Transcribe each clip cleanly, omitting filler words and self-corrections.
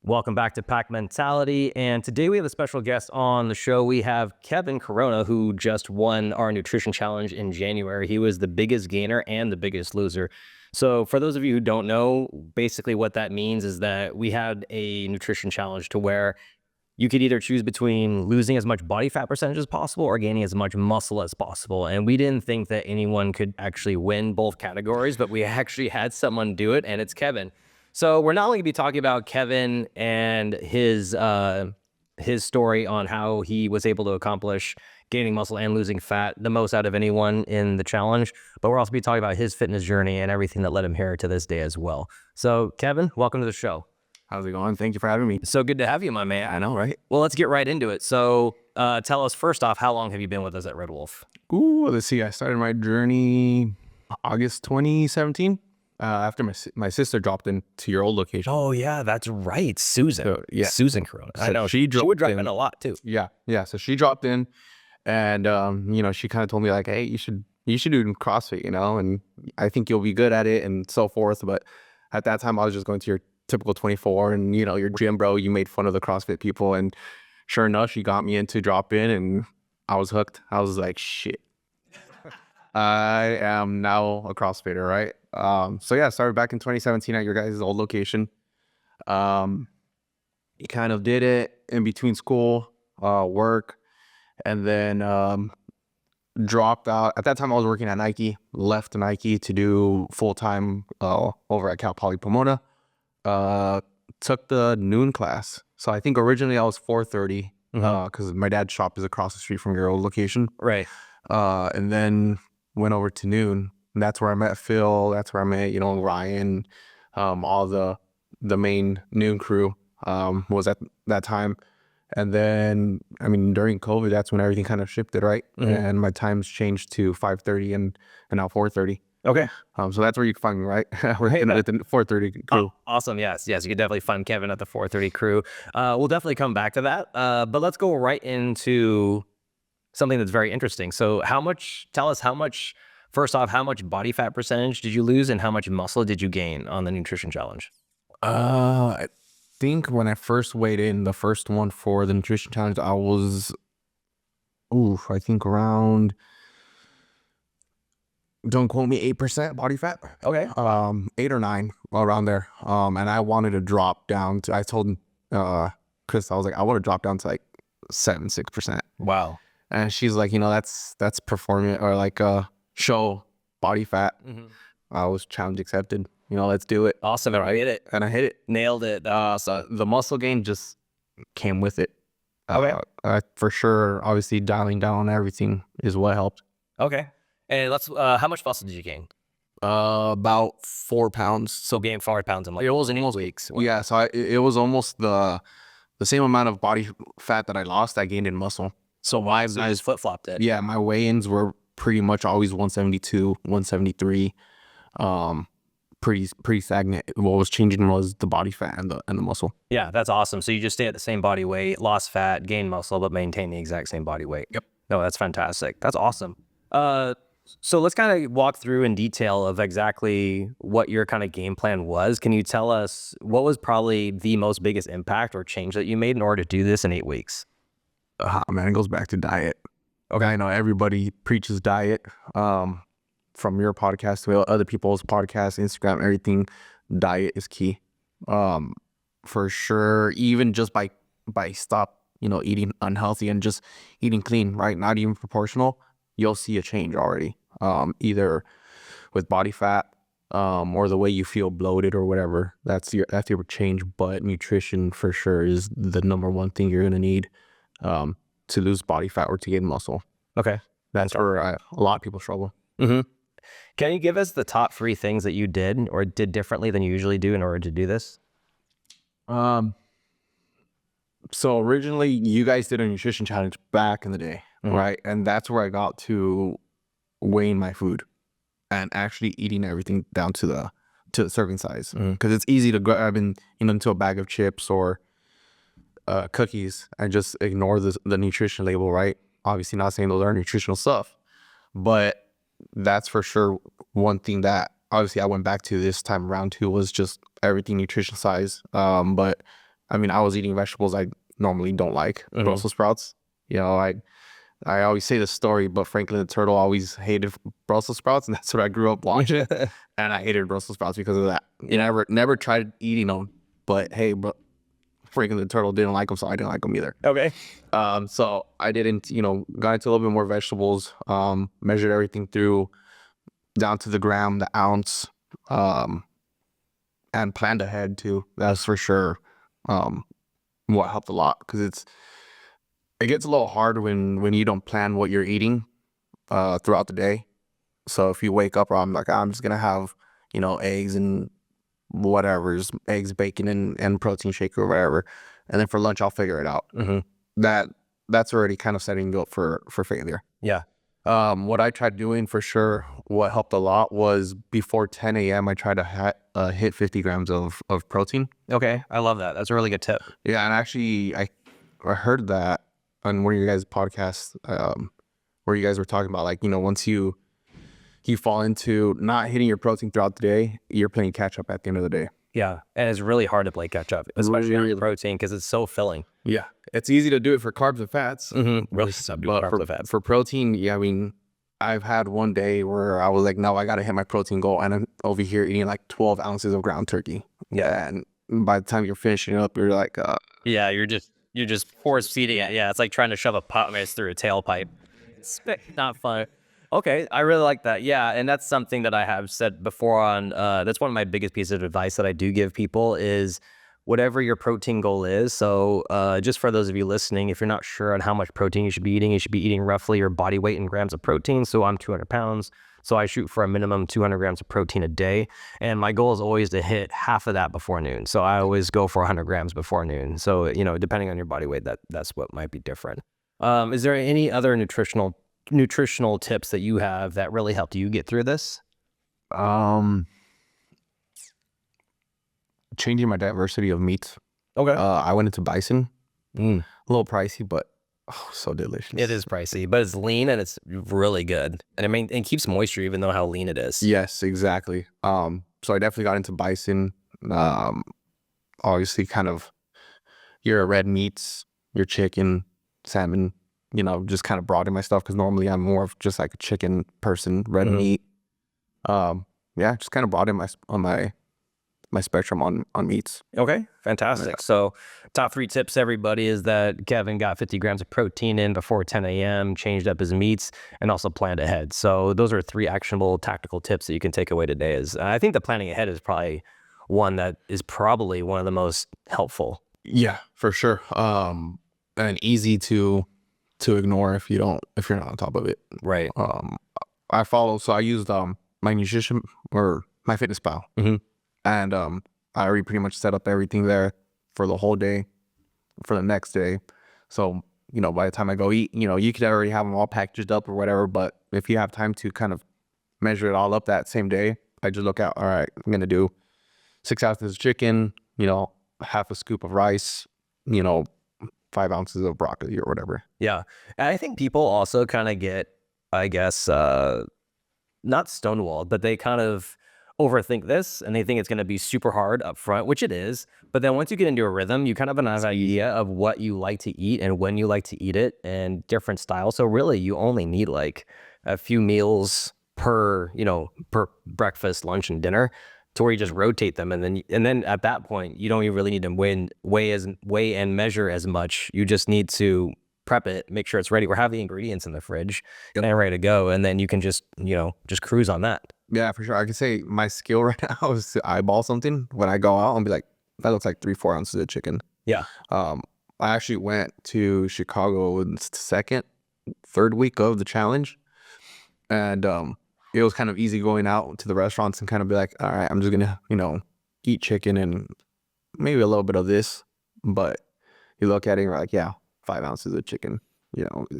Welcome back to Pack Mentality, and today we have a special guest on the show. We have Kevin Corona, who just won our nutrition challenge in January. He was the biggest gainer and the biggest loser. So for those of you who don't know, basically what that means is that we had a nutrition challenge to where you could either choose between losing as much body fat percentage as possible or gaining as much muscle as possible. And we didn't think that anyone could actually win both categories, but we actually had someone do it, and it's Kevin. So we're not only going to be talking about Kevin and his story on how he was able to accomplish gaining muscle and losing fat the most out of anyone in the challenge, but we're also going to be talking about his fitness journey and everything that led him here to this day as well. So Kevin, welcome to the show. How's it going? Thank you for having me. So good to have you, my man. I know, right? Well, let's get right into it. So tell us first off, how long have you been with us at Redwolf? Ooh, let's see. I started my journey August 2017 after my sister dropped into your old location. Oh, yeah, that's right. Susan. So, yeah. Susan Corona. So I know. She would drop in a lot, too. Yeah. So she dropped in and, she kind of told me like, hey, you should do CrossFit, and I think you'll be good at it and so forth. But at that time, I was just going to your typical 24 and, your gym bro, you made fun of the CrossFit people. And sure enough, she got me into drop in and I was hooked. I was like, shit, I am now a CrossFitter, right? So yeah, I started back in 2017 at your guys' old location. You kind of did it in between school, work, and then dropped out. At that time, I was working at Nike, left Nike to do full-time over at Cal Poly Pomona. Took the noon class. So I think originally I was 4:30 because my dad's shop is across the street from your old location. Right. And then went over to noon. And that's where I met Phil. That's where I met, Ryan, all the main noon crew was at that time. And then, during COVID, that's when everything kind of shifted, right? And my times changed to 5:30 and now 4:30. Okay. So that's where you can find me, right? We're at the 4:30 crew. Awesome. Yes. You can definitely find Kevin at the 4:30 crew. We'll definitely come back to that. But let's go right into something that's very interesting. So tell us first off, how much body fat percentage did you lose and how much muscle did you gain on the nutrition challenge? I think when I first weighed in, the first one for the nutrition challenge, I was, I think around, don't quote me, 8% body fat. Okay. 8 or 9, around there. And I wanted to drop down to, I told Chris, I was like, I want to drop down to like 6%. Wow. And she's like, that's performance or like show body fat. I was challenge accepted. Let's do it. Awesome. And I hit it. And I hit it. Nailed it. So the muscle gain just came with it. Okay. For sure, obviously dialing down on everything is what helped. Okay. And how much muscle did you gain? About 4 pounds. So gained 4 pounds in like 8 weeks. Yeah. So it was almost the same amount of body fat that I lost, I gained in muscle. So why you just flip-flopped it? Yeah. My weigh-ins were pretty much always 172, 173. Pretty stagnant. What was changing was the body fat and the muscle. Yeah, that's awesome. So you just stay at the same body weight, lost fat, gained muscle, but maintain the exact same body weight. Yep. No, that's fantastic. That's awesome. So let's kind of walk through in detail of exactly what your kind of game plan was. Can you tell us what was probably the most biggest impact or change that you made in order to do this in 8 weeks? Man, it goes back to diet. Okay, I know everybody preaches diet. From your podcast to other people's podcasts, Instagram, everything, diet is key. For sure, even just by stop, eating unhealthy and just eating clean, right? Not even proportional, you'll see a change already. Either with body fat, or the way you feel bloated or whatever. That's your change. But nutrition for sure is the number one thing you're gonna need to lose body fat or to gain muscle. Okay. That's where a lot of people struggle. Can you give us the top 3 things that you did or did differently than you usually do in order to do this? So originally you guys did a nutrition challenge back in the day, right? And that's where I got to weighing my food and actually eating everything down to the serving size. Because it's easy to grab into a bag of chips or cookies and just ignore the nutrition label, right? Obviously not saying those are nutritional stuff, but that's for sure one thing that obviously I went back to this time around too was just everything nutrition size. But I mean, I was eating vegetables I normally don't like, Brussels sprouts. You know, I always say this story, but Franklin the turtle always hated Brussels sprouts, and that's what I grew up watching. And I hated Brussels sprouts because of that. You never tried eating them, but hey, but Franklin the turtle didn't like them, so I didn't like them either. Okay. So I didn't, got into a little bit more vegetables, measured everything through down to the gram, the ounce, and planned ahead too. That's for sure. What helped a lot, because it gets a little hard when you don't plan what you're eating throughout the day. So if you wake up, I'm like, I'm just gonna have eggs and whatever's eggs, bacon, and protein shake or whatever, and then for lunch I'll figure it out. That's already kind of setting you up for failure. Yeah. What I tried doing for sure, what helped a lot was before 10 a.m. I tried to hit 50 grams of protein. Okay, I love that. That's a really good tip. Yeah, and actually I heard that on one of your guys' podcasts, where you guys were talking about, like, once you fall into not hitting your protein throughout the day, you're playing catch up at the end of the day. Yeah, and it's really hard to play catch up, especially on protein, because it's so filling. Yeah, it's easy to do it for carbs and fats. Really tough to do carbs and fats. For protein, yeah, I mean, I've had one day where I was like, no, I got to hit my protein goal, and I'm over here eating like 12 ounces of ground turkey. Yeah, and by the time you're finishing up, you're like, yeah, you're just force feeding it. Yeah, it's like trying to shove a pot mist through a tailpipe. It's not fun. Okay, I really like that. Yeah, and that's something that I have said before on, that's one of my biggest pieces of advice that I do give people is whatever your protein goal is. So just for those of you listening, if you're not sure on how much protein you should be eating roughly your body weight in grams of protein. So I'm 200 pounds. So I shoot for a minimum 200 grams of protein a day. And my goal is always to hit half of that before noon. So I always go for 100 grams before noon. So, depending on your body weight, that's what might be different. Is there any other nutritional tips that you have that really helped you get through this? Changing my diversity of meats. Okay. I went into bison. A little pricey, but so delicious. It is pricey, but it's lean and it's really good. And I mean, it keeps moisture even though how lean it is. Yes, exactly. So I definitely got into bison. Obviously kind of your red meats, your chicken, salmon, just kind of broaden my stuff, because normally I'm more of just like a chicken person, red meat. Just kind of broaden my spectrum on meats. Okay, fantastic. Yeah. So top 3 tips, everybody, is that Kevin got 50 grams of protein in before 10 a.m., changed up his meats, and also planned ahead. So those are 3 actionable tactical tips that you can take away today. I think the planning ahead is probably one that is probably one of the most helpful. Yeah, for sure. And easy to ignore if you're not on top of it. Right. I used my nutrition or my fitness pal. And I already pretty much set up everything there for the whole day, for the next day. So, by the time I go eat, you could already have them all packaged up or whatever. But if you have time to kind of measure it all up that same day, I just look at, all right, I'm going to do 6 ounces of chicken, half a scoop of rice, 5 ounces of broccoli or whatever. Yeah. And I think people also kind of get, I guess, not stonewalled, but they kind of overthink this and they think it's going to be super hard up front, which it is. But then once you get into a rhythm, you kind of have an idea of what you like to eat and when you like to eat it and different styles. So really you only need like a few meals per breakfast, lunch, and dinner, to where you just rotate them. And then at that point, you don't even really need to weigh and measure as much. You just need to prep it, make sure it's ready, or have the ingredients in the fridge and ready to go. And then you can just cruise on that. Yeah, for sure. I can say my skill right now is to eyeball something when I go out and be like, that looks like 3-4 ounces of chicken. Yeah. I actually went to Chicago in the third week of the challenge. And it was kind of easy going out to the restaurants and kind of be like, all right, I'm just going to, eat chicken and maybe a little bit of this. But you look at it and you're like, yeah, 5 ounces of chicken,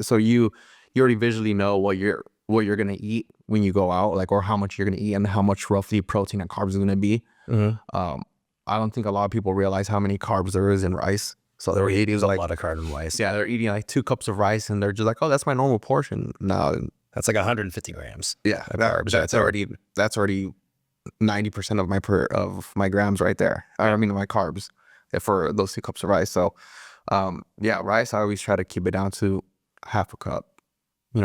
So you already visually know what you're going to eat when you go out, like, or how much you're going to eat and how much roughly protein and carbs is going to be. I don't think a lot of people realize how many carbs there is in rice. So they're eating a lot of carbs in rice. Yeah, they're eating like 2 cups of rice and they're just like, oh, that's my normal portion. No, that's like 150 grams. Yeah, that's already 90% of my grams right there. I mean, my carbs. for those 2 cups of rice. So, yeah, rice, I always try to keep it down to half a cup,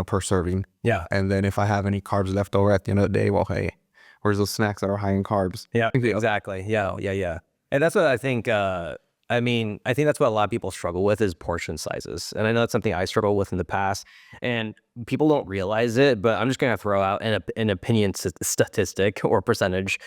per serving. Yeah. And then if I have any carbs left over at the end of the day, well, hey, where's those snacks that are high in carbs? Yeah, exactly. Yeah. And that's what I think, I think that's what a lot of people struggle with is portion sizes. And I know that's something I struggled with in the past and people don't realize it, but I'm just going to throw out an opinion statistic or percentage.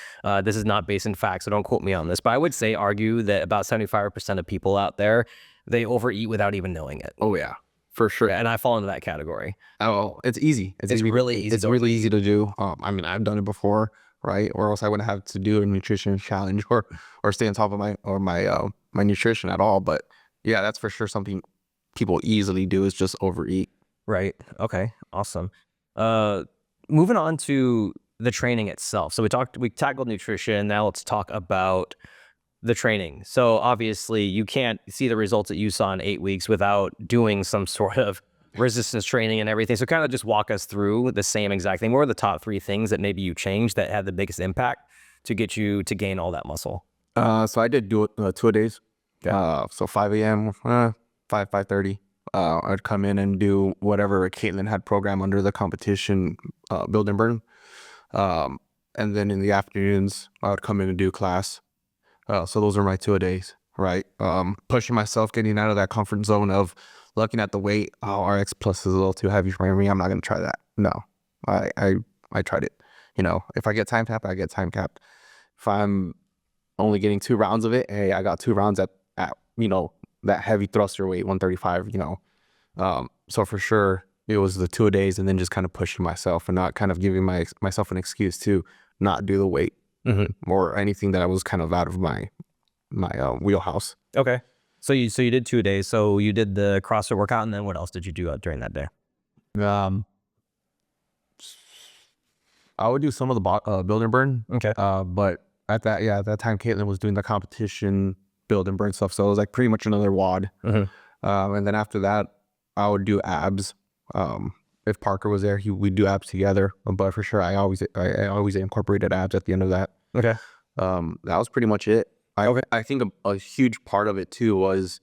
This is not based in fact, so don't quote me on this, but I would argue that about 75% of people out there, they overeat without even knowing it. Oh yeah, for sure. And I fall into that category. Oh, it's easy. It's really easy. It's really easy to do. I've done it before, right? Or else I wouldn't have to do a nutrition challenge or stay on top of my nutrition at all. But yeah, that's for sure something people easily do is just overeat. Right. Okay. Awesome. Moving on to the training itself. So we tackled nutrition. Now let's talk about the training. So obviously you can't see the results that you saw in 8 weeks without doing some sort of resistance training and everything. So kind of just walk us through the same exact thing. What are the top 3 things that maybe you changed that had the biggest impact to get you to gain all that muscle? So I did do it 2 days. Yeah. So 5 a.m., 5:30. I'd come in and do whatever Caitlin had programmed under the competition, build and burn. And then in the afternoons, I would come in and do class. So those are my 2-a-days, right? Pushing myself, getting out of that comfort zone of looking at the weight. Oh, RX plus is a little too heavy for me. I'm not going to try that. No, I tried it. If I get time capped, I get time capped. If I'm only getting 2 rounds of it, hey, I got 2 rounds at that heavy thruster weight, 135, so for sure it was the 2-a-days and then just kind of pushing myself and not kind of giving myself an excuse to not do the weight or anything that I was kind of out of my wheelhouse. Okay. So you did 2 days. So you did the CrossFit workout, and then what else did you do during that day? I would do some of the build and burn. Okay. But at that time, Caitlin was doing the competition build and burn stuff. So it was like pretty much another WOD. And then after that, I would do abs. If Parker was there, we'd do abs together. But for sure, I always incorporated abs at the end of that. Okay. That was pretty much it. I think a huge part of it too was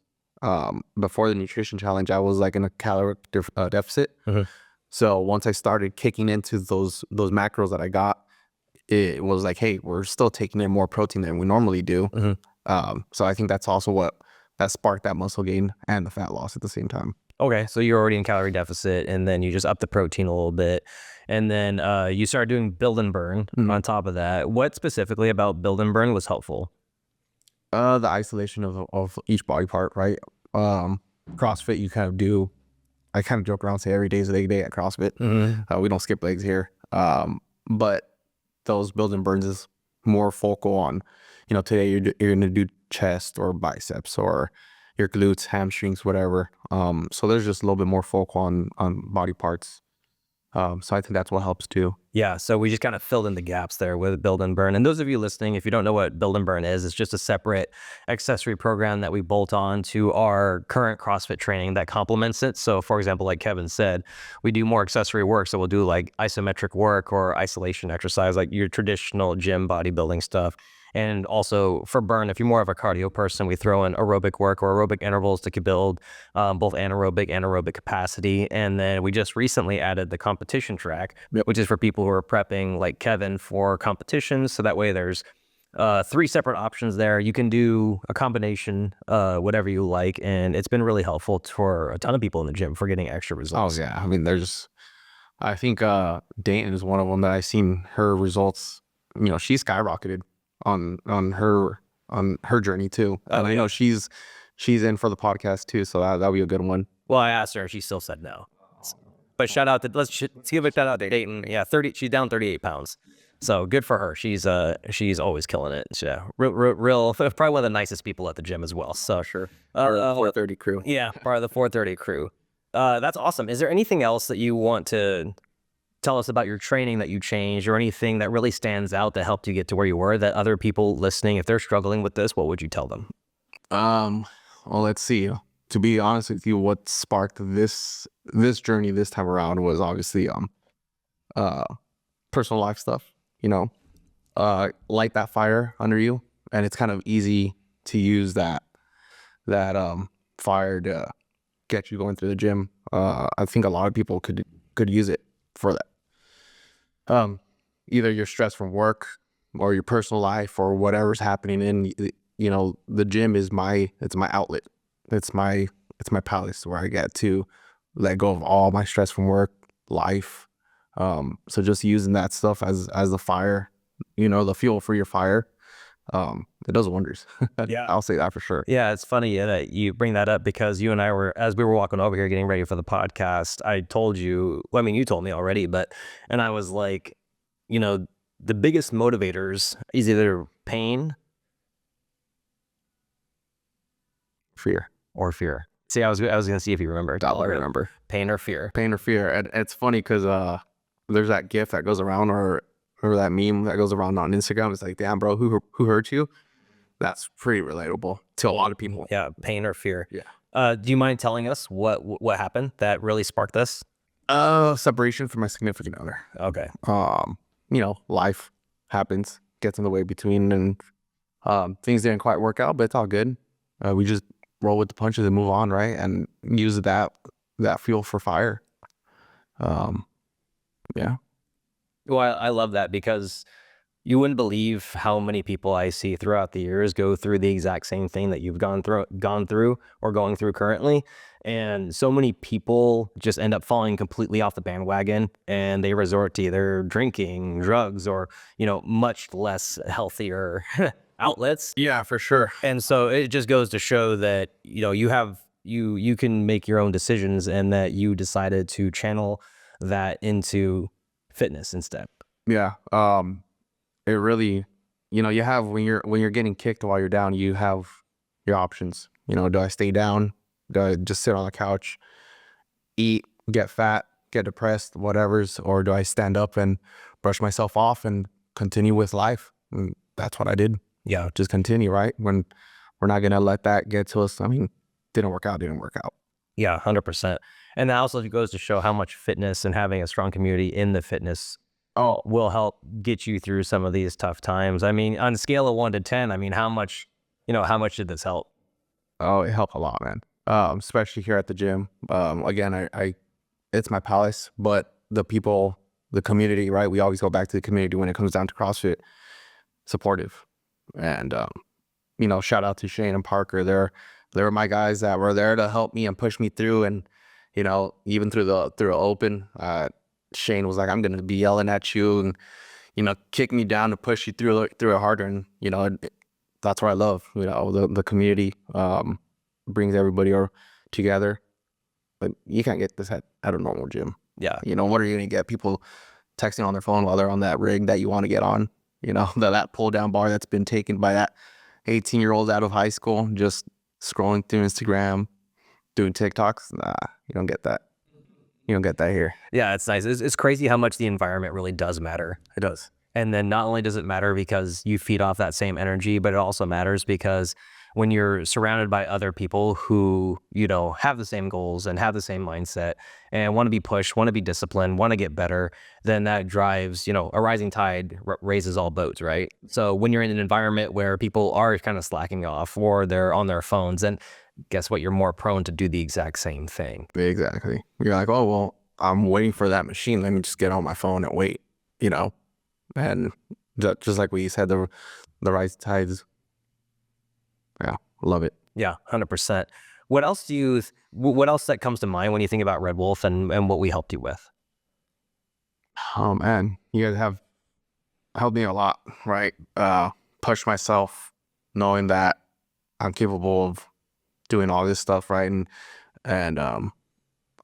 before the nutrition challenge, I was like in a caloric deficit. So once I started kicking into those macros that I got, it was like, hey, we're still taking in more protein than we normally do. So I think that's also that sparked that muscle gain and the fat loss at the same time. Okay, so you're already in calorie deficit, and then you just up the protein a little bit, and then you started doing build and burn on top of that. What specifically about build and burn was helpful? The isolation of each body part, right? CrossFit, I kind of joke around, say every day is a leg day at CrossFit. We don't skip legs here. But those build and burns is more focal on, today you're going to do chest or biceps or your glutes, hamstrings, whatever. So there's just a little bit more focal on body parts. So I think that's what helps too. Yeah, so we just kind of filled in the gaps there with build and burn. And those of you listening, if you don't know what build and burn is, it's just a separate accessory program that we bolt on to our current CrossFit training that complements it. So for example, like Kevin said, we do more accessory work. So we'll do like isometric work or isolation exercise, like your traditional gym bodybuilding stuff. And also for burn, if you're more of a cardio person, we throw in aerobic work or aerobic intervals to build both anaerobic capacity. And then we just recently added the competition track, which is for people who are prepping like Kevin for competitions. So that way there's 3 separate options there. You can do a combination, whatever you like. And it's been really helpful for a ton of people in the gym for getting extra results. Oh, yeah. I mean, I think Dayton is one of them that I've seen her results. She skyrocketed on her journey too. And I know she's in for the podcast too, so that'll be a good one. Well, I asked her, she still said no. But shout out to let's give a shout out to Dayton. Yeah, she's down 38 pounds. So good for her. She's always killing it. Yeah, real probably one of the nicest people at the gym as well. So sure. Part of the 430 crew. Yeah, part of the 430 crew. That's awesome. Is there anything else that you want to tell us about your training that you changed, or anything that really stands out that helped you get to where you were, that other people listening, if they're struggling with this, what would you tell them? Well, let's see. To be honest with you, what sparked this journey this time around was obviously personal life stuff. Light that fire under you, and it's kind of easy to use that fire to get you going through the gym. I think a lot of people could use it for that. Either you're stressed from work or your personal life or whatever's happening in, you know, the gym is my outlet. It's my palace where I get to let go of all my stress from work, life. So just using that stuff as the fire, you know, the fuel for your fire, it does wonders. Yeah. I'll say that for sure. Yeah, it's funny that you bring that up because you and I were, as we were walking over here getting ready for the podcast, I told you, well, I mean, you told me already, and I was like, you know, the biggest motivators is either pain Fear. or fear. See, I was going to see if you remember. I remember. Pain or fear. Pain or fear. And it's funny because there's that GIF that goes around or that meme that goes around on Instagram. It's like, damn, bro, who hurt you? That's pretty relatable to a lot of people. Yeah, pain or fear. Yeah. Do you mind telling us what happened that really sparked this? Separation from my significant other. Okay. You know, life happens, gets in the way between, and things didn't quite work out, but it's all good. We just roll with the punches and move on, right? And use that fuel for fire. Yeah. Well, I love that because you wouldn't believe how many people I see throughout the years go through the exact same thing that you've gone through or going through currently. And so many people just end up falling completely off the bandwagon and they resort to either drinking, drugs, or, you know, much less healthier outlets. Yeah, for sure. And so it just goes to show that, you know, you can make your own decisions and that you decided to channel that into fitness instead. Yeah. It really, you know, you have, when you're getting kicked while you're down, you have your options. You know, do I stay down? Do I just sit on the couch, eat, get fat, get depressed, whatever's, or do I stand up and brush myself off and continue with life? And that's what I did. Yeah. Just continue, right? When we're not going to let that get to us. I mean, didn't work out. Yeah, 100%. And that also goes to show how much fitness and having a strong community in the fitness will help get you through some of these tough times. I mean, on a scale of 1 to 10, I mean, how much did this help? Oh, it helped a lot, man. Especially here at the gym. Again, I it's my palace, but the people, the community, right? We always go back to the community when it comes down to CrossFit. Supportive. And, you know, shout out to Shane and Parker. They were my guys that were there to help me and push me through. And, you know, even through the open, Shane was like, I'm going to be yelling at you and, you know, kick me down to push you through it harder. And, you know, that's what I love. You know, the community brings everybody together. But you can't get this at a normal gym. Yeah. You know, what are you going to get? People texting on their phone while they're on that rig that you want to get on. You know, that pull down bar that's been taken by that 18-year-old out of high school, just scrolling through Instagram, doing TikToks. Nah, you don't get that. You don't get that here. Yeah, it's nice. It's crazy how much the environment really does matter. It does. And then not only does it matter because you feed off that same energy, but it also matters because when you're surrounded by other people who, you know, have the same goals and have the same mindset and want to be pushed, want to be disciplined, want to get better, then that drives, you know, a rising tide raises all boats, right? So when you're in an environment where people are kind of slacking off or they're on their phones, then guess what? You're more prone to do the exact same thing. Exactly. You're like, oh, well, I'm waiting for that machine. Let me just get on my phone and wait, you know? And just like we said, the rising tides. Yeah, love it. Yeah, 100%. What else that comes to mind when you think about Redwolf and what we helped you with? Oh man, you guys have helped me a lot, right? Push myself, knowing that I'm capable of doing all this stuff, right? And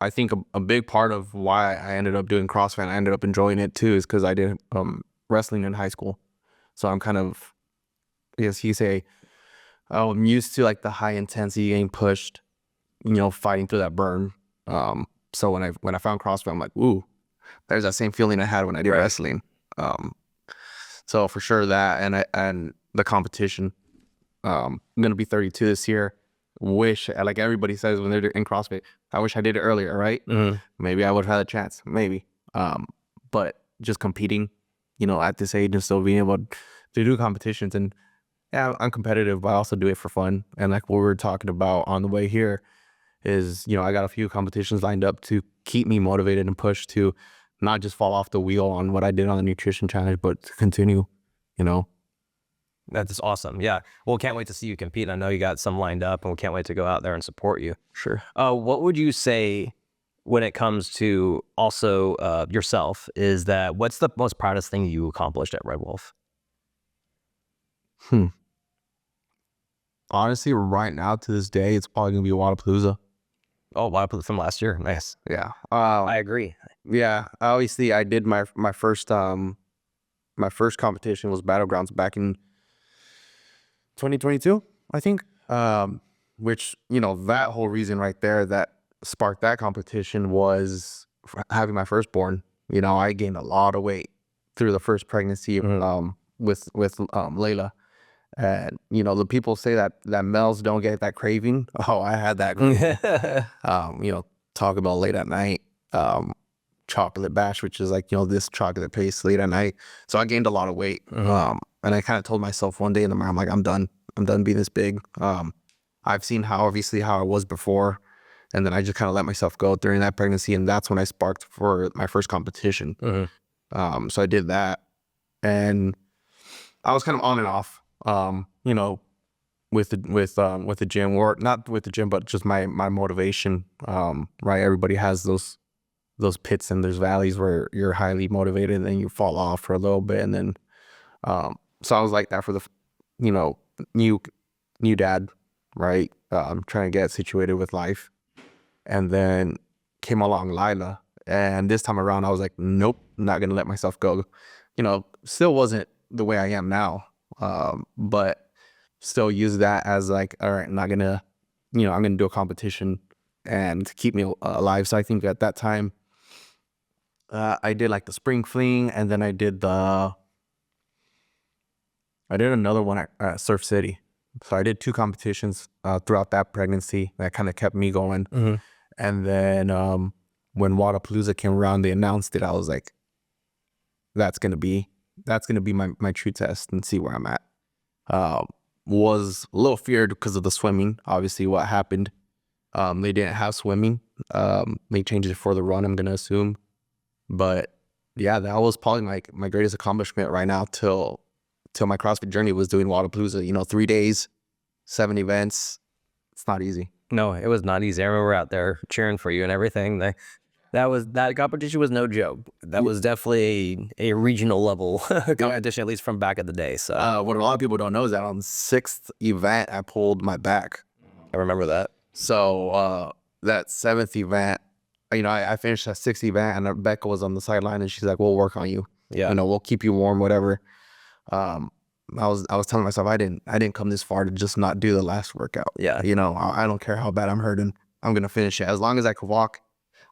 I think a big part of why I ended up doing CrossFit and I ended up enjoying it too is because I did wrestling in high school. So I'm kind of, I guess you say, I'm used to like the high intensity getting pushed, you know, fighting through that burn. So when I found CrossFit, I'm like, ooh, there's that same feeling I had when I did wrestling. So for sure that and the competition. I'm gonna be 32 this year. Wish, like everybody says when they're in CrossFit, I wish I did it earlier, right? Mm-hmm. Maybe I would have had a chance, maybe. But just competing, you know, at this age and still being able to do competitions and Yeah, I'm competitive, but I also do it for fun. And like what we were talking about on the way here is, I got a few competitions lined up to keep me motivated and push to not just fall off the wheel on what I did on the nutrition challenge, but to continue, you know. That's awesome. Yeah. Well, can't wait to see you compete. I know you got some lined up, and we can't wait to go out there and support you. Sure. What would you say when it comes to also yourself? Is that what's the most proudest thing you accomplished at Redwolf? Honestly, right now to this day, it's probably gonna be Wadapalooza. Oh, wow, from last year. Nice. Yeah. I agree. Yeah. Obviously, I did my first competition was Battlegrounds back in 2022, I think. Which that whole reason right there that sparked that competition was having my firstborn. I gained a lot of weight through the first pregnancy. With Layla. And the people say that males don't get that craving. Oh, I had that craving. Talk about late at night, chocolate bash, which is like, this chocolate paste late at night. So I gained a lot of weight. And I kind of told myself one day in the morning, I'm like, I'm done being this big. I've seen how I was before. And then I just kind of let myself go during that pregnancy. And that's when I sparked for my first competition. So I did that. And I was kind of on and off, with the gym, or not with the gym, but just my motivation. Right. Everybody has those pits and there's valleys where you're highly motivated and then you fall off for a little bit. And then, so I was like that for the, new dad, right? Trying to get situated with life. And then came along Lila. And this time around, I was like, nope, not going to let myself go. Still wasn't the way I am now. But still use that as like, all right, I'm not going to, I'm going to do a competition and to keep me alive. So I think at that time, I did like the spring fling, and then I did another one at Surf City. So I did 2 competitions throughout that pregnancy. That kind of kept me going. And then when Wadapalooza came around, they announced it. I was like, that's gonna be my true test and see where I'm at. Was a little feared because of the swimming. Obviously, what happened? They didn't have swimming. They changed it for the run, I'm gonna assume. But yeah, that was probably my greatest accomplishment right now till my CrossFit journey was doing Wadapalooza. 3 days, 7 events. It's not easy. No, it was not easy. I remember out there cheering for you and everything. That competition was no joke. That was definitely a regional level competition, at least from back in the day. So what a lot of people don't know is that on the 6th event, I pulled my back. I remember that. So that 7th event, I finished that 6th event, and Rebecca was on the sideline, and she's like, "We'll work on you. Yeah. We'll keep you warm, whatever." I was telling myself I didn't come this far to just not do the last workout. Yeah. I don't care how bad I'm hurting. I'm gonna finish it as long as I could walk.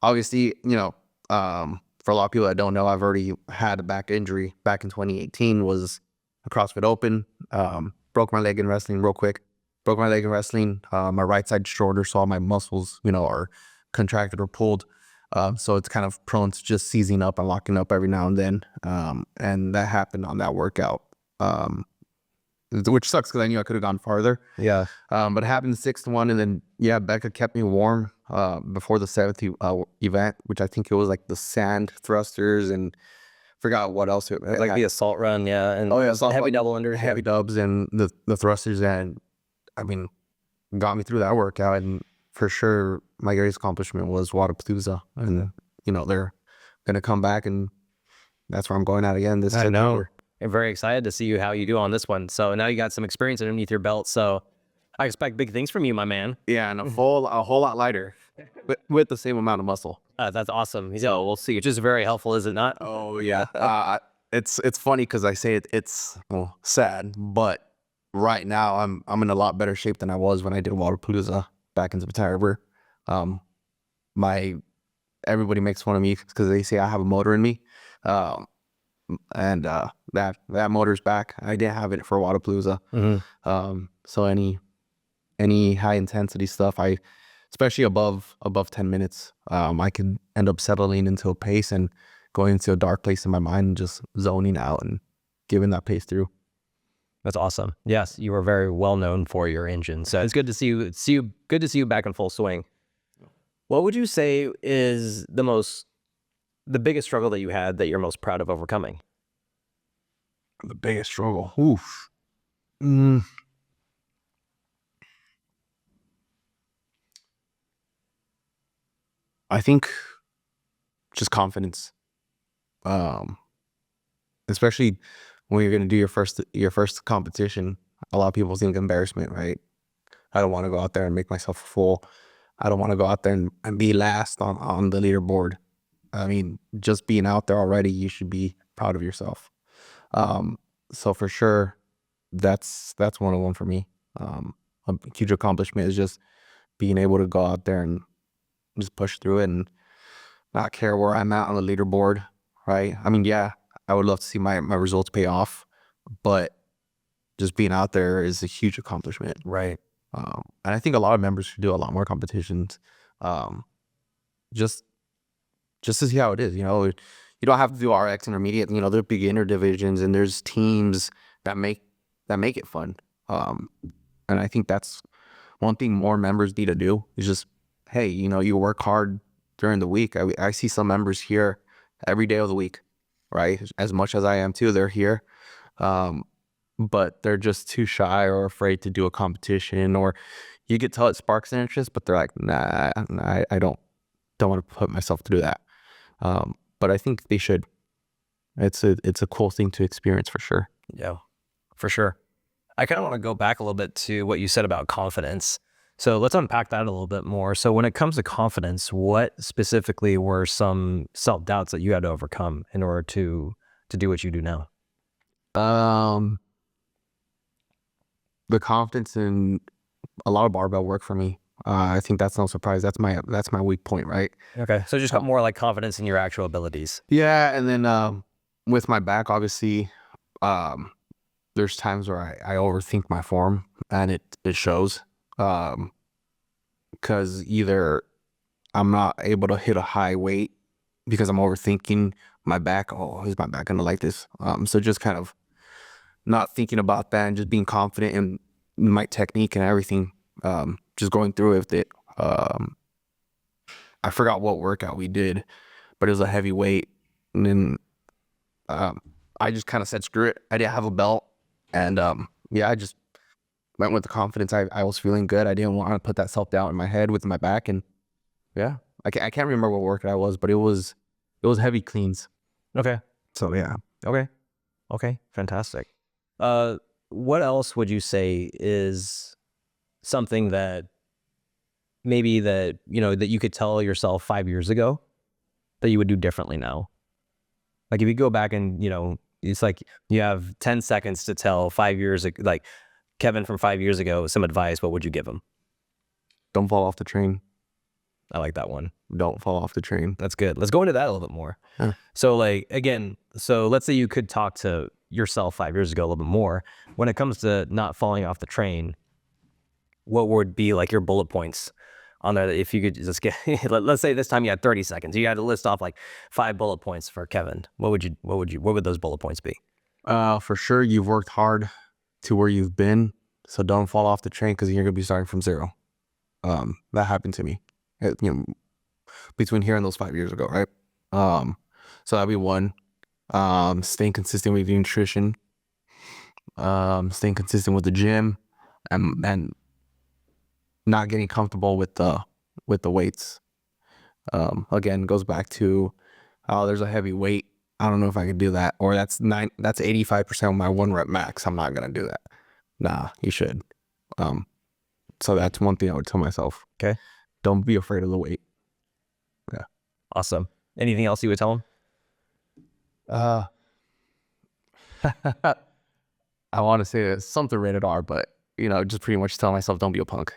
Obviously, for a lot of people that don't know, I've already had a back injury back in 2018. Was a CrossFit Open. Broke my leg in wrestling real quick. Broke my leg in wrestling. My right side shoulder, so all my muscles, are contracted or pulled. So it's kind of prone to just seizing up and locking up every now and then. And that happened on that workout. Which sucks because I knew I could have gone farther. Yeah. But it happened the 6th one, and then Becca kept me warm before the 7th event, which I think it was like the sand thrusters and forgot what else. Like the assault run, yeah. And heavy double unders. Heavy dubs and the thrusters, and I mean, got me through that workout. And for sure, my greatest accomplishment was Wadapalooza, and they're gonna come back, and that's where I'm going at again this I know. September. I'm very excited to see how you do on this one. So now you got some experience underneath your belt. So I expect big things from you, my man. Yeah, and a whole lot lighter, but with the same amount of muscle. That's awesome. So we'll see. It's just very helpful, is it not? Oh yeah. It's funny because I say it's sad, but right now I'm in a lot better shape than I was when I did Wadapalooza back in September. Everybody makes fun of me because they say I have a motor in me. And that motor's back. I didn't have it for Wadapalooza. So any high intensity stuff, especially above 10 minutes, I can end up settling into a pace and going into a dark place in my mind and just zoning out and giving that pace through. That's awesome. Yes, you were very well known for your engine. So it's good to see you. Good to see you back in full swing. What would you say is the biggest struggle that you had that you're most proud of overcoming? The biggest struggle. Oof. Mm, I think just confidence. Um, Especially when you're gonna do your first competition. A lot of people think embarrassment, right? I don't want to go out there and make myself a fool. I don't want to go out there and be last on the leaderboard. I mean, just being out there already, you should be proud of yourself. Um, so for sure, that's one of them for me. A huge accomplishment is just being able to go out there and just push through it and not care where I'm at on the leaderboard, right? I mean, yeah, I would love to see my results pay off, but just being out there is a huge accomplishment. Right. And I think a lot of members should do a lot more competitions, um, just just to see how it is. You don't have to do RX intermediate. There are beginner divisions and there's teams that make it fun. Um, and I think that's one thing more members need to do is just, hey, you work hard during the week. I see some members here every day of the week, right? As much as I am too, they're here. But they're just too shy or afraid to do a competition, or you could tell it sparks an interest, but they're like, nah, I don't want to put myself through that. But I think they should. It's a cool thing to experience for sure. Yeah, for sure. I kind of want to go back a little bit to what you said about confidence. So let's unpack that a little bit more. So when it comes to confidence, what specifically were some self-doubts that you had to overcome in order to do what you do now? Um, the confidence in a lot of barbell work for me. I think that's no surprise. That's my weak point, right? Okay. So just got more like confidence in your actual abilities. Yeah, and then with my back, obviously, there's times where I overthink my form, and it shows. Because either I'm not able to hit a high weight because I'm overthinking my back. Oh, is my back gonna like this? So just kind of not thinking about that and just being confident in my technique and everything. Just going through it with it. I forgot what workout we did, but it was a heavy weight, and then I just kind of said screw it. I didn't have a belt, and yeah, I just went with the confidence. I was feeling good. I didn't want to put that self doubt in my head with my back, and yeah, I can't remember what workout I was, but it was heavy cleans. Okay. So yeah. Okay. Okay. Fantastic. What else would you say is something that maybe that you could tell yourself 5 years ago that you would do differently now? Like if you go back and it's like you have 10 seconds to tell 5 years like Kevin from 5 years ago some advice. What would you give him? Don't fall off the train. I like that one. Don't fall off the train. That's good. Let's go into that a little bit more. Huh. So like, again, so let's say you could talk to yourself 5 years ago a little bit more. When it comes to not falling off the train, what would be like your bullet points on there that if you could just get, let's say this time you had 30 seconds, you had to list off like 5 bullet points for Kevin. What would those bullet points be? For sure, you've worked hard to where you've been, so don't fall off the train because you're gonna be starting from zero. That happened to me. Between here and those 5 years ago, right? So that'd be one. Staying consistent with your nutrition, staying consistent with the gym, and not getting comfortable with the weights. Again, goes back to, oh, there's a heavy weight. I don't know if I could do that, or that's 85% of my 1 rep max. I'm not gonna do that. Nah, you should. So that's one thing I would tell myself. Okay. Don't be afraid of the weight. Yeah. Awesome. Anything else you would tell him? I want to say it's something rated R, but just pretty much tell myself don't be a punk.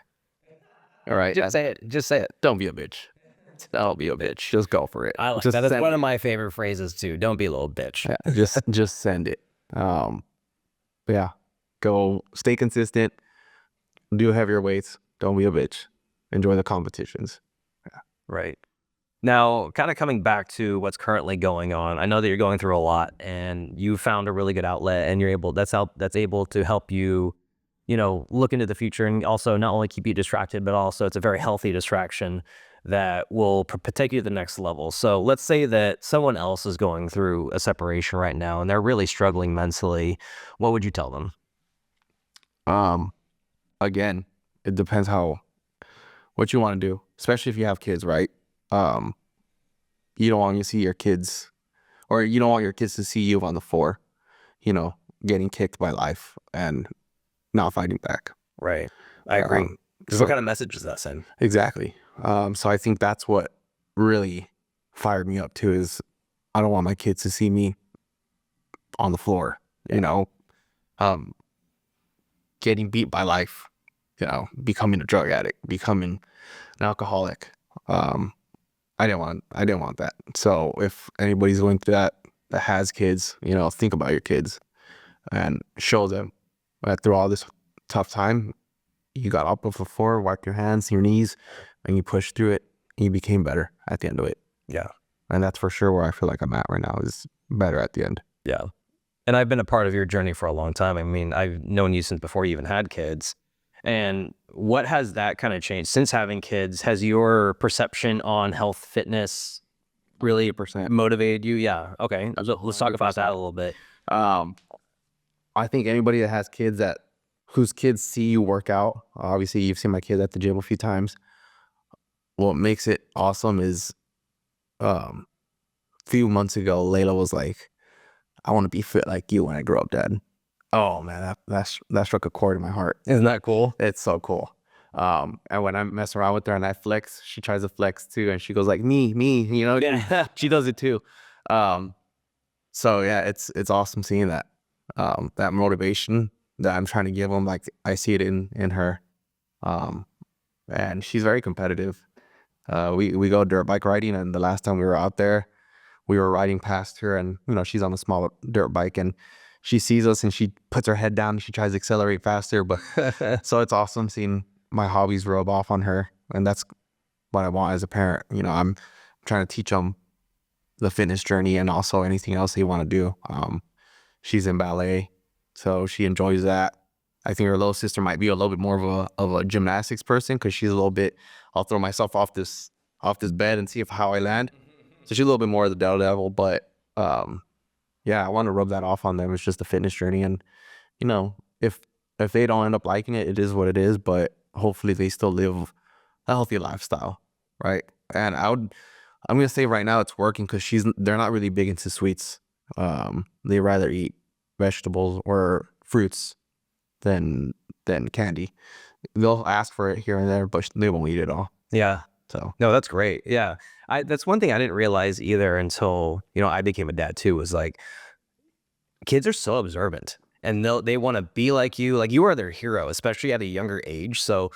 All right. Just say it. Just say it. Don't be a bitch. Don't be a bitch. Just go for it. I like just that. That's send one it. of my favorite phrases too. Don't be a little bitch. Yeah, just send it. But yeah, go stay consistent. Do heavier weights. Don't be a bitch. Enjoy the competitions. Right. Now, kind of coming back to what's currently going on, I know that you're going through a lot, and you found a really good outlet, and that's able to help you, look into the future, and also not only keep you distracted, but also it's a very healthy distraction that will take you to the next level. So let's say that someone else is going through a separation right now, and they're really struggling mentally. What would you tell them? Um, Again, it depends what you want to do, especially if you have kids, right? Um, you don't want to see your kids, or you don't want your kids to see you on the floor, getting kicked by life and not fighting back. Right. I agree. So What kind of message does that send? exactly. So I think that's what really fired me up too, is I don't want my kids to see me on the floor, um, getting beat by life, becoming a drug addict, becoming an alcoholic. I didn't want that. So if anybody's going through that has kids, think about your kids and show them that through all this tough time, you got up off the floor, wiped your hands, your knees, and you pushed through it. And you became better at the end of it. Yeah. And that's for sure where I feel like I'm at right now, is better at the end. Yeah. And I've been a part of your journey for a long time. I mean, I've known you since before you even had kids. And what has that kind of changed since having kids? Has your perception on health, fitness really 100%. motivated you? Yeah. Okay. Let's talk about that a little bit. I think anybody that has kids whose kids see you work out, obviously you've seen my kids at the gym a few times. What makes it awesome is, a few months ago, Layla was like, I want to be fit like you when I grow up, Dad. Oh man, that struck a chord in my heart. Isn't that cool? It's so cool. And when I mess around with her and I flex, she tries to flex too, and she goes like, me, Yeah. she does it too. So yeah, it's awesome seeing that, that motivation that I'm trying to give them. Like I see it in her, and she's very competitive. We go dirt bike riding, and the last time we were out there, we were riding past her, and she's on a small dirt bike, and she sees us and she puts her head down and she tries to accelerate faster. But so it's awesome seeing my hobbies rub off on her, and that's what I want as a parent. I'm trying to teach them the fitness journey and also anything else they want to do. She's in ballet, so she enjoys that. I think her little sister might be a little bit more of a gymnastics person, because she's a little bit, I'll throw myself off this bed and see how I land. So she's a little bit more of the devil, but yeah, I want to rub that off on them. It's just a fitness journey, and if they don't end up liking it, it is what it is. But hopefully they still live a healthy lifestyle, right? And I'm gonna say right now it's working, because they're not really big into sweets. They rather eat vegetables or fruits than candy. They'll ask for it here and there, but they won't eat it all. Yeah. So No, that's great. Yeah. That's one thing I didn't realize either until, I became a dad too, was like, kids are so observant, and they want to be like you are their hero, especially at a younger age. So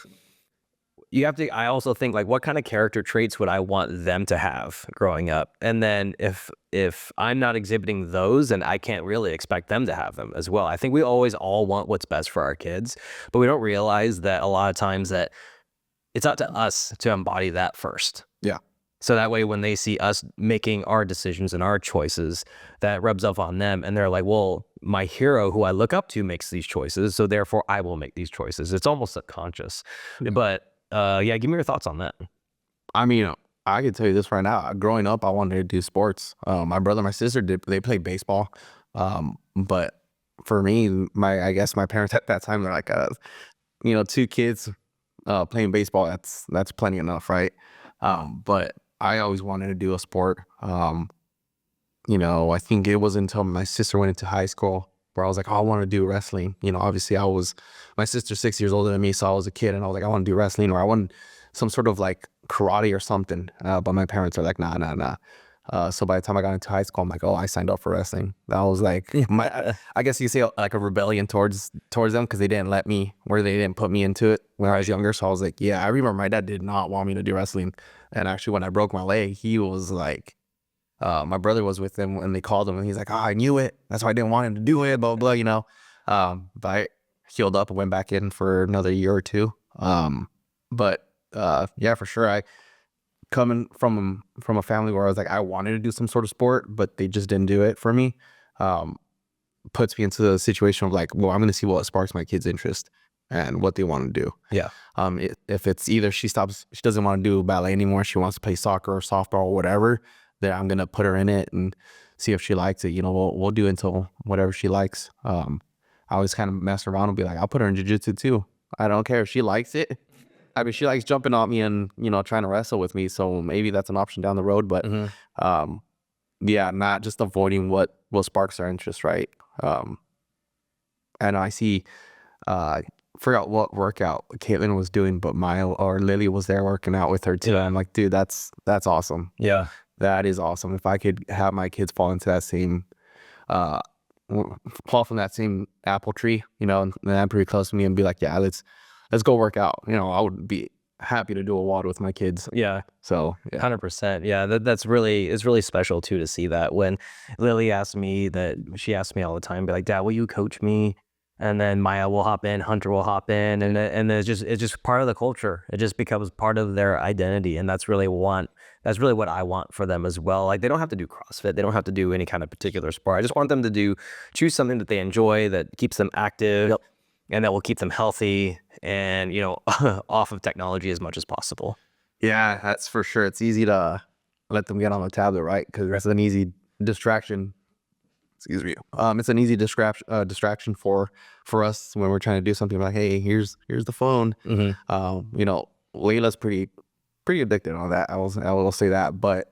I also think, like, what kind of character traits would I want them to have growing up? And then if I'm not exhibiting those, then I can't really expect them to have them as well. I think we always all want what's best for our kids, but we don't realize that a lot of times that it's up to us to embody that first. yeah, So that way, when they see us making our decisions and our choices, that rubs off on them, and they're like, well, my hero who I look up to makes these choices, so therefore I will make these choices. It's almost subconscious. But yeah, give me your thoughts on that. I mean, I can tell you this right now. Growing up, I wanted to do sports. My brother, my sister they played baseball. But for me, I guess my parents at that time, they're like, two kids playing baseball, that's plenty enough, right? But I always wanted to do a sport. I think it was until my sister went into high school where I was like, oh, I want to do wrestling. Obviously my sister's 6 years older than me, so I was a kid, and I was like, I want to do wrestling, or I want some sort of like karate or something. But my parents are like, nah. So by the time I got into high school, I'm like, oh, I signed up for wrestling. That was like I guess you say like a rebellion towards them, because they didn't put me into it when I was younger. So I was like, yeah, I remember my dad did not want me to do wrestling. And actually, when I broke my leg, he was like, my brother was with him when they called him, and he's like, oh, I knew it. That's why I didn't want him to do it, blah, blah, But I healed up and went back in for another year or two. But yeah, for sure, coming from a family where I was like, I wanted to do some sort of sport, but they just didn't do it for me, puts me into the situation of like, well, I'm going to see what sparks my kids' interest and what they want to do. Yeah. If it's either she doesn't want to do ballet anymore, she wants to play soccer or softball or whatever, then I'm going to put her in it and see if she likes it. You know, we'll do it until whatever she likes. I always kind of mess around and be like, I'll put her in jiu-jitsu too. I don't care if she likes it. I mean, she likes jumping on me and, you know, trying to wrestle with me. So maybe that's an option down the road. But yeah, not just avoiding what sparks our interest, right? And I see, forgot what workout Caitlin was doing, but Lily was there working out with her too. Yeah. I'm like, dude, that's awesome. Yeah. That is awesome. If I could have my kids fall into that same, fall from that same apple tree, you know, and I'm pretty close to me and be like, yeah, let's go work out. You know, I would be happy to do a WOD with my kids. Yeah. So yeah. 100%. Yeah. It's really special too, to see that. When Lily she asks me all the time, be like, Dad, will you coach me? And then Maya will hop in, Hunter will hop in, and it's just part of the culture. It just becomes part of their identity, and that's really what I want for them as well. Like, they don't have to do CrossFit, they don't have to do any kind of particular sport. I just want them to choose something that they enjoy, that keeps them active, Yep. and that will keep them healthy, and, you know, off of technology as much as possible. Yeah, that's for sure. It's easy to let them get on the tablet, right? Because that's an easy distraction. Excuse me. It's an easy distraction for us when we're trying to do something. Like, hey, here's the phone. Mm-hmm. You know, Layla's pretty addicted on that. I will say that. But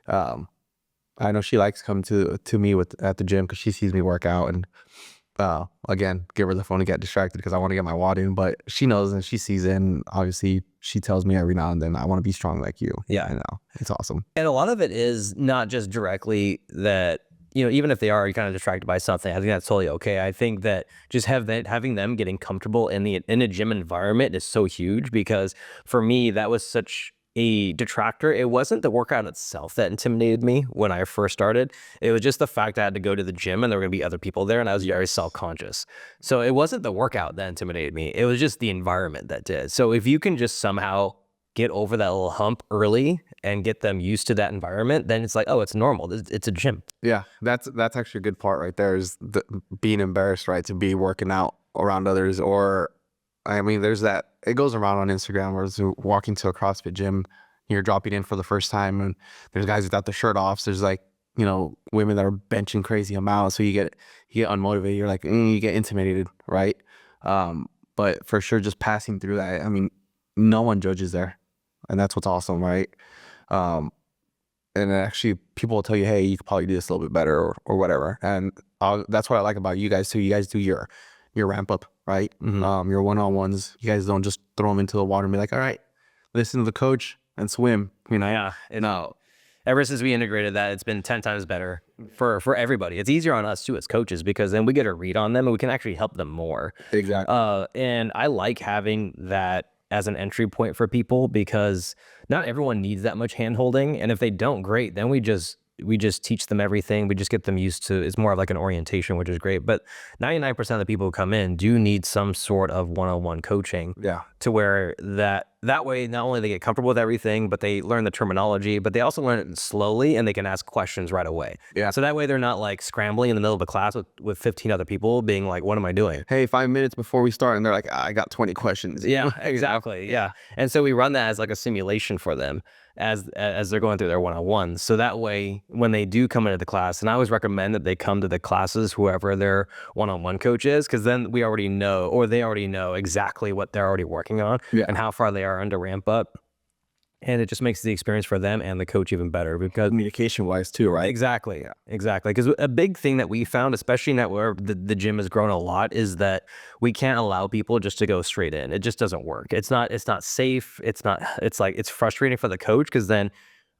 I know she likes coming to me at the gym because she sees me work out, and again, give her the phone to get distracted because I want to get my WOD in. But she knows and she sees it, and obviously she tells me every now and then, I want to be strong like you. Yeah. I know. It's awesome. And a lot of it is not just directly that, you know, even if they are kind of distracted by something, I think that's totally okay. I think that just having them getting comfortable in a gym environment is so huge, because for me, that was such a detractor. It wasn't the workout itself that intimidated me when I first started. It was just the fact I had to go to the gym and there were going to be other people there, and I was very self-conscious. So it wasn't the workout that intimidated me. It was just the environment that did. So if you can just somehow get over that little hump early and get them used to that environment, then it's like, oh, it's normal. It's a gym. Yeah, that's actually a good part right there, is being embarrassed, right, to be working out around others. Or, I mean, there's that, it goes around on Instagram where it's walking to a CrossFit gym, you're dropping in for the first time, and there's guys without the shirt off. So there's like, you know, women that are benching crazy amounts. So you get unmotivated. You're like, you get intimidated, right? But for sure, just passing through that, I mean, no one judges there. And that's what's awesome, right? And actually, people will tell you, hey, you could probably do this a little bit better or whatever. And that's what I like about you guys too. You guys do your ramp up, right? Mm-hmm. Your one-on-ones. You guys don't just throw them into the water and be like, all right, listen to the coach and swim. You know? Yeah. No. Ever since we integrated that, it's been 10 times better for everybody. It's easier on us too as coaches, because then we get a read on them and we can actually help them more. Exactly. And I like having that as an entry point for people, because not everyone needs that much hand holding. And if they don't, great. Then we just teach them everything. We just get them used to, it's more of like an orientation, which is great. But 99% of the people who come in do need some sort of one-on-one coaching. Yeah. To where that way, not only they get comfortable with everything, but they learn the terminology, but they also learn it slowly and they can ask questions right away. Yeah. So that way they're not like scrambling in the middle of a class with 15 other people being like, what am I doing? Hey, 5 minutes before we start, and they're like, I got 20 questions. Yeah, exactly. Yeah. And so we run that as like a simulation for them as they're going through their one-on-one. So that way, when they do come into the class, and I always recommend that they come to the classes, whoever their one-on-one coach is, because then they already know exactly what they're already working on. Yeah. And how far they are under ramp up. And it just makes the experience for them and the coach even better, because Communication wise too, right? Exactly. Because a big thing that we found, especially now where the gym has grown a lot, is that we can't allow people just to go straight in. It just doesn't work. It's not safe. It's frustrating for the coach, because then,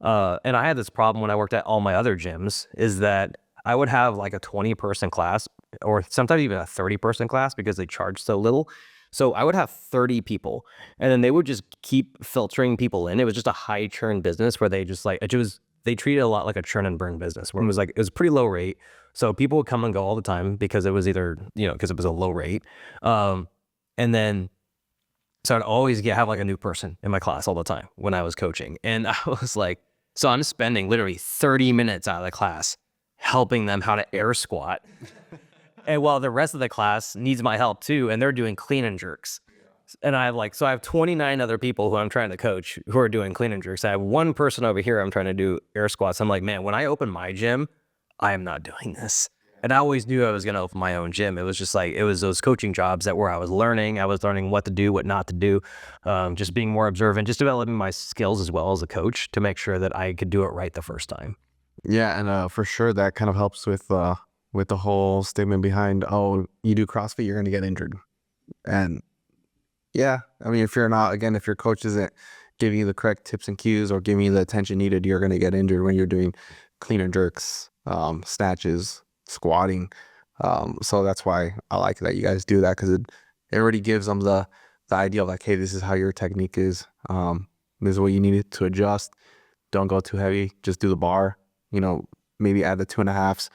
and I had this problem when I worked at all my other gyms, is that I would have like a 20-person class, or sometimes even a 30-person class, because they charge so little. So I would have 30 people, and then they would just keep filtering people in. It was just a high churn business where they just they treated it a lot like a churn and burn business, where it was pretty low rate. So people would come and go all the time because it was either, because it was a low rate. And then So I'd always have like a new person in my class all the time when I was coaching. And I was like, so I'm spending literally 30 minutes out of the class helping them how to air squat. And while the rest of the class needs my help too, and they're doing clean and jerks. And I have 29 other people who I'm trying to coach who are doing clean and jerks. I have one person over here I'm trying to do air squats. I'm like, man, when I open my gym, I am not doing this. And I always knew I was going to open my own gym. It was just like, it was those coaching jobs that where I was learning what to do, what not to do, just being more observant, just developing my skills as well as a coach to make sure that I could do it right the first time. Yeah, and for sure that kind of helps with the whole statement behind, oh, you do CrossFit, you're going to get injured. And yeah, I mean, if your coach isn't giving you the correct tips and cues or giving you the attention needed, you're going to get injured when you're doing clean and jerks, snatches, squatting. So that's why I like that you guys do that, because it already gives them the idea of like, hey, this is how your technique is. This is what you need to adjust. Don't go too heavy. Just do the bar. Maybe add the 2.5s.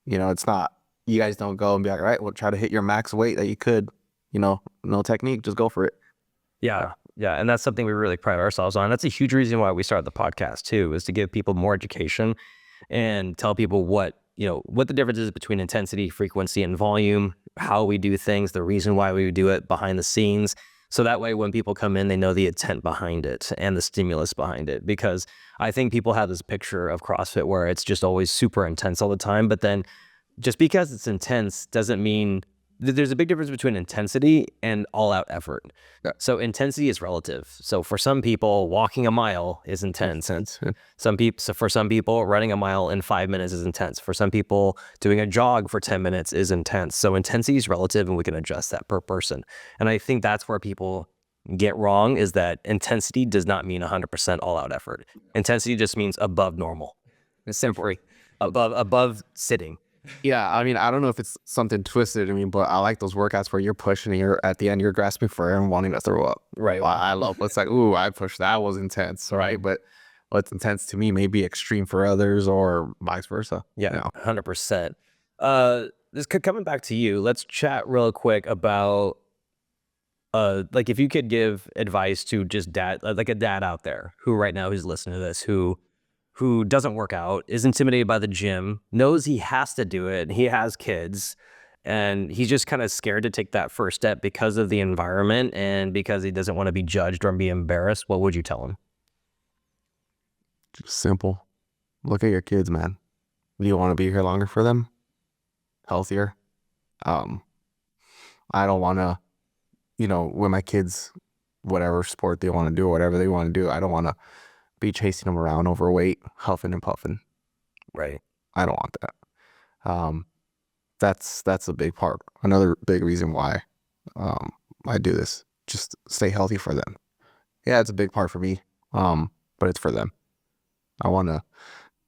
It's not, you guys don't go and be like, all right, well, try to hit your max weight that you could. No technique, just go for it. Yeah. And that's something we really pride ourselves on. That's a huge reason why we started the podcast too, is to give people more education and tell people what the difference is between intensity, frequency, and volume, how we do things, the reason why we do it behind the scenes. So that way, when people come in, they know the intent behind it and the stimulus behind it. Because I think people have this picture of CrossFit where it's just always super intense all the time. But then just because it's intense doesn't mean there's a big difference between intensity and all-out effort. Yeah. So intensity is relative. So for some people, walking a mile is intense. For some people, running a mile in 5 minutes is intense. For some people, doing a jog for 10 minutes is intense. So intensity is relative, and we can adjust that per person. And I think that's where people get wrong, is that intensity does not mean 100% all-out effort. Intensity just means above normal. It's simply above sitting. Yeah, I mean, I don't know if it's something twisted. I mean, but I like those workouts where you're pushing and at the end you're grasping for air and wanting to throw up. Right. I love. It's like, ooh, I pushed. That was intense, right? But what's intense to me may be extreme for others, or vice versa. Yeah, 100%. Coming back to you, let's chat real quick about like if you could give advice to just a dad out there who right now who's listening to this, who doesn't work out, is intimidated by the gym, knows he has to do it, he has kids, and he's just kind of scared to take that first step because of the environment and because he doesn't want to be judged or be embarrassed, what would you tell him? Just simple. Look at your kids, man. Do you want to be here longer for them? Healthier? I don't want to, when my kids, whatever sport they want to do, whatever they want to do, I don't want to be chasing them around overweight, huffing and puffing. Right. I don't want that. That's a big part. Another big reason why I do this. Just stay healthy for them. Yeah, it's a big part for me, but it's for them. I want to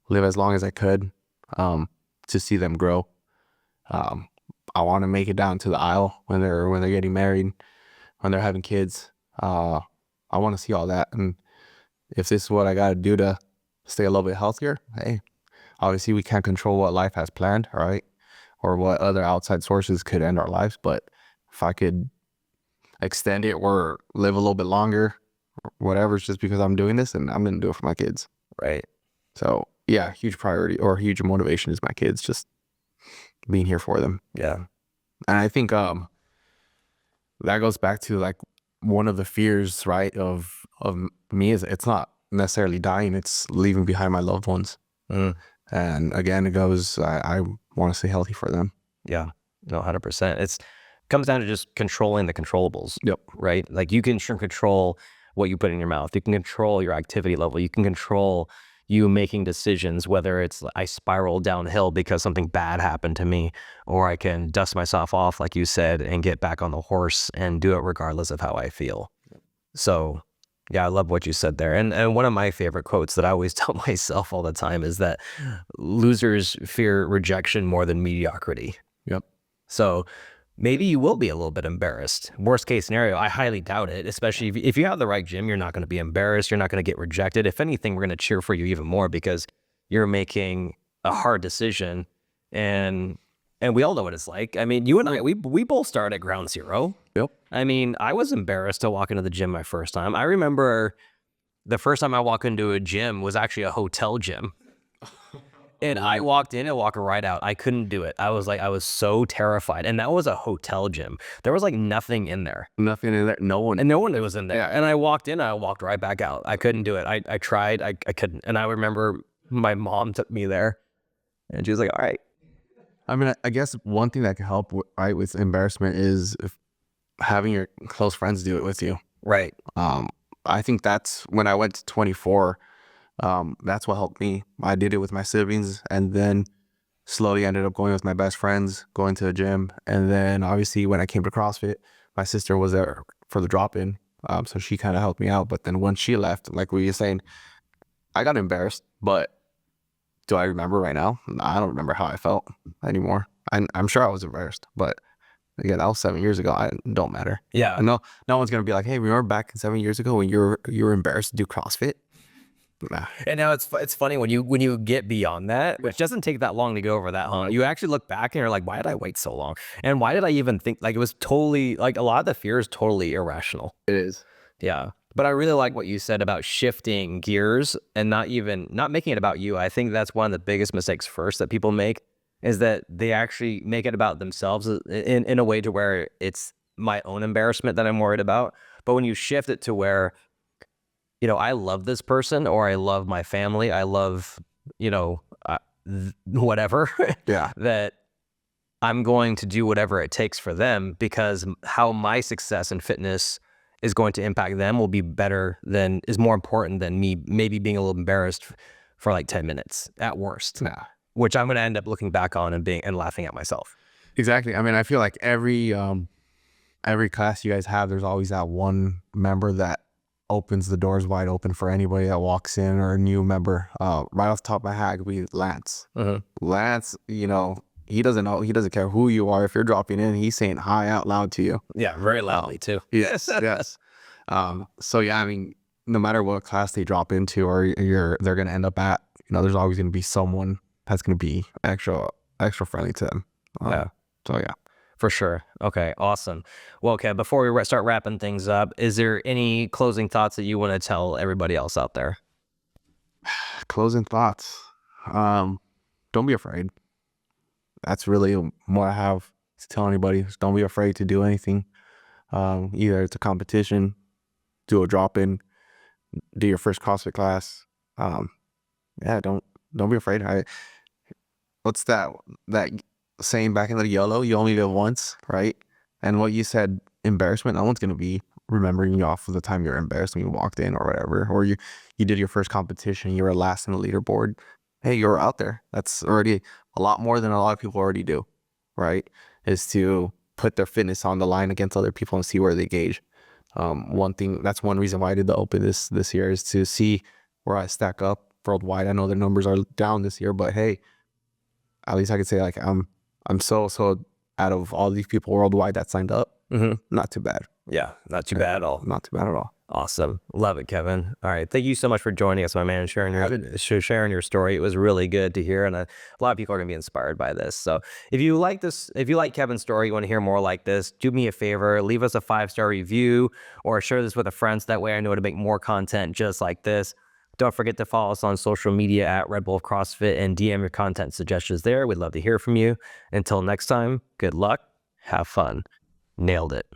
live as long as I could to see them grow. I want to make it down to the aisle when they're getting married, when they're having kids. I want to see all that, and if this is what I got to do to stay a little bit healthier, hey, obviously we can't control what life has planned, right? Or what other outside sources could end our lives. But if I could extend it or live a little bit longer, whatever, it's just because I'm doing this, and I'm going to do it for my kids. Right. So yeah, huge priority or huge motivation is my kids, just being here for them. Yeah. And I think that goes back to like one of the fears, right, of me is it's not necessarily dying, it's leaving behind my loved ones. And again, it goes, I want to stay healthy for them. Yeah, no, 100%. It comes down to just controlling the controllables. Yep. Right? Like you can control what you put in your mouth. You can control your activity level. You can control you making decisions, whether it's I spiral downhill because something bad happened to me, or I can dust myself off, like you said, and get back on the horse and do it regardless of how I feel. So yeah, I love what you said there. And one of my favorite quotes that I always tell myself all the time is that losers fear rejection more than mediocrity. Yep. So maybe you will be a little bit embarrassed. Worst case scenario, I highly doubt it, especially if you have the right gym, you're not going to be embarrassed. You're not going to get rejected. If anything, we're going to cheer for you even more because you're making a hard decision. And we all know what it's like. I mean, you and I, we both start at ground zero. Yep. I mean, I was embarrassed to walk into the gym my first time. I remember the first time I walked into a gym was actually a hotel gym. And I walked in and walked right out. I couldn't do it. I was so terrified. And that was a hotel gym. There was like nothing in there. Nothing in there. No one. And no one was in there. Yeah. And I walked in, I walked right back out. I couldn't do it. I tried, I couldn't. And I remember my mom took me there and she was like, all right. I mean, I guess one thing that can help right with embarrassment is if having your close friends do it with you. Right. I think that's when I went to 24. That's what helped me. I did it with my siblings, and then slowly ended up going with my best friends, going to the gym. And then obviously when I came to CrossFit, my sister was there for the drop-in. So she kind of helped me out. But then when she left, like we were saying, I got embarrassed, but do I remember right now? I don't remember how I felt anymore. I'm sure I was embarrassed, but again, that was 7 years ago. I don't matter. Yeah. No one's gonna be like, hey, remember back 7 years ago when you were embarrassed to do CrossFit? Nah. And now it's funny when you get beyond that, which doesn't take that long to go over that hump. You actually look back and you're like, why did I wait so long? And why did I even think, like, it was totally, like, a lot of the fear is totally irrational. It is. Yeah. But I really like what you said about shifting gears and not making it about you. I think that's one of the biggest mistakes first that people make, is that they actually make it about themselves in a way to where it's my own embarrassment that I'm worried about. But when you shift it to where, you know, I love this person, or I love my family, I love, you know, whatever, Yeah. that I'm going to do whatever it takes for them, because how my success in fitness is going to impact them is more important than me maybe being a little embarrassed for like 10 minutes at worst. Yeah. Which I'm going to end up looking back on and laughing at myself. Exactly. I mean, I feel like every class you guys have, there's always that one member that opens the doors wide open for anybody that walks in, or a new member. Right off the top of my head would be Lance. Lance, you know, he doesn't care who you are. If you're dropping in, he's saying hi out loud to you. Yeah, very loudly too. Yes, yes. So yeah, I mean, no matter what class they drop into or they're gonna end up at, you know, there's always gonna be someone that's gonna be extra friendly to them. Yeah. So yeah. For sure. Okay, awesome. Well, okay, before we start wrapping things up, is there any closing thoughts that you want to tell everybody else out there? Closing thoughts. Don't be afraid. That's really what I have to tell anybody. Just don't be afraid to do anything. Either it's a competition, do a drop-in, do your first CrossFit class. Yeah, don't be afraid. What's that saying back in the YOLO? You only live once, right? And what you said, embarrassment, no one's gonna be remembering you off of the time you're embarrassed when you walked in or whatever, or you did your first competition, you were last in the leaderboard. Hey, you're out there. That's already a lot more than a lot of people already do, right? Is to put their fitness on the line against other people and see where they gauge. That's one reason why I did the open this year, is to see where I stack up worldwide. I know the numbers are down this year, but hey, at least I could say like I'm so out of all these people worldwide that signed up, not too bad. Yeah, not too bad at all. Not too bad at all. Awesome. Love it, Kevin. All right. Thank you so much for joining us, my man, sharing your story. It was really good to hear. And a lot of people are going to be inspired by this. So if you like Kevin's story, you want to hear more like this, do me a favor, leave us a 5-star review or share this with a friend. So that way I know to make more content just like this. Don't forget to follow us on social media at Redwolf CrossFit and DM your content suggestions there. We'd love to hear from you. Until next time, good luck. Have fun. Nailed it.